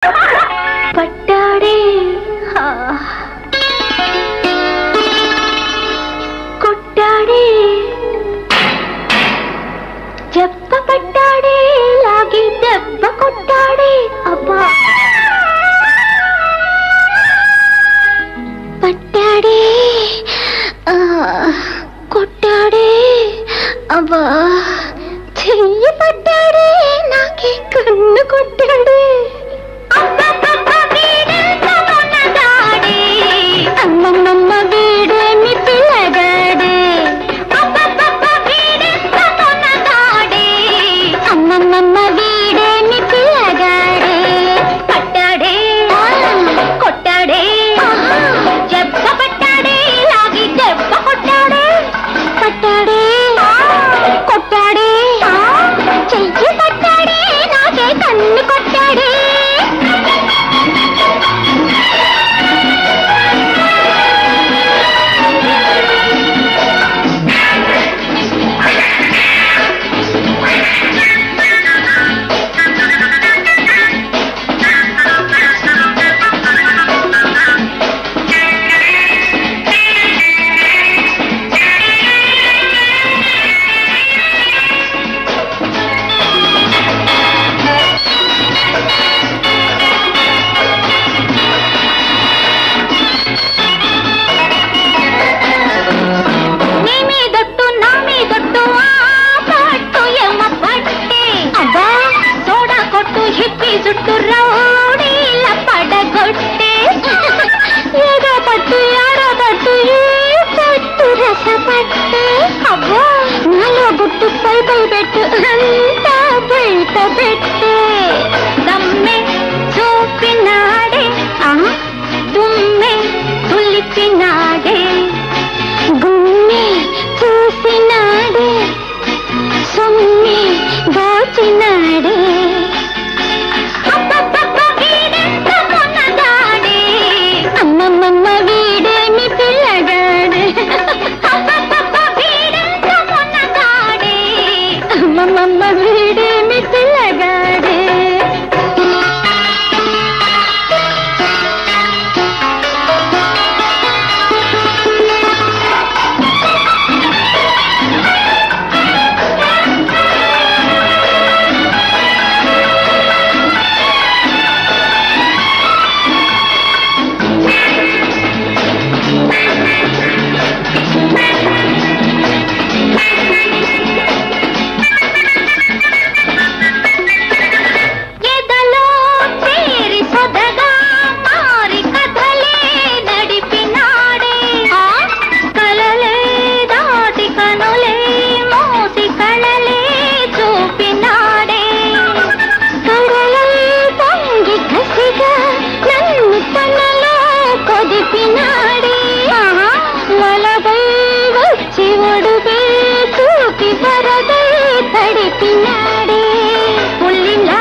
పట్టాడే కొట్టాడే చెప్ప పట్టాడే లాగి దెబ్బ కొట్టాడే అబ్బా పట్టాడే కొట్టాడే అబ్బా చెయ్యి పట్టాడే నాకే కన్ను కొట్టాడే అమ్మమ్మ వీడేమి పిల్లగాడే అమ్మమ్మ వీడేమి పిల్లగాడే పట్టాడే కొట్టాడే జబ్బ పట్టాడే లాగి దెబ్బ కొట్టాడే పట్టాడే కొట్టాడే చెయ్యి పట్టాడే నాకే కన్ను కొట్టాడే చుట్టూ రౌడీల పడగొట్టే ఏదో పట్టు యాడో పట్టు ఏ పట్టు రసపట్టే అబ్బో నాలో గుట్టు పై పెట్టు అంతా బయట పెట్టే దమ్మె చూపినాడే దుమ్మె తులిపినాడే గుమ్మె చూసినాడే సొమ్మె దోచినాడే అమ్మమ్మ వీడేమి పిల్లగాడే అమ్మమ్మ వీడేమి పిల్లగాడే తడిపినాడే పుల్లిలా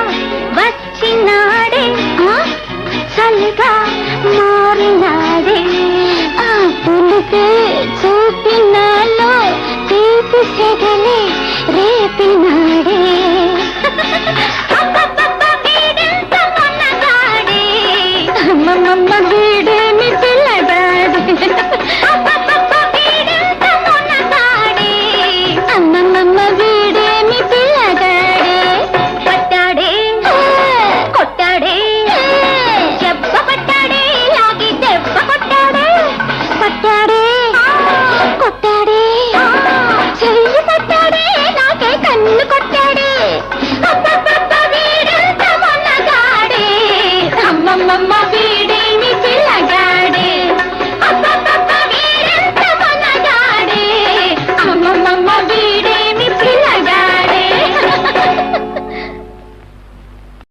వచ్చినాడే చలిగా మారినాడే ఆ పులిపే చూపినాలో తీపి సెగలే రేపినాడే అమ్మమ్మ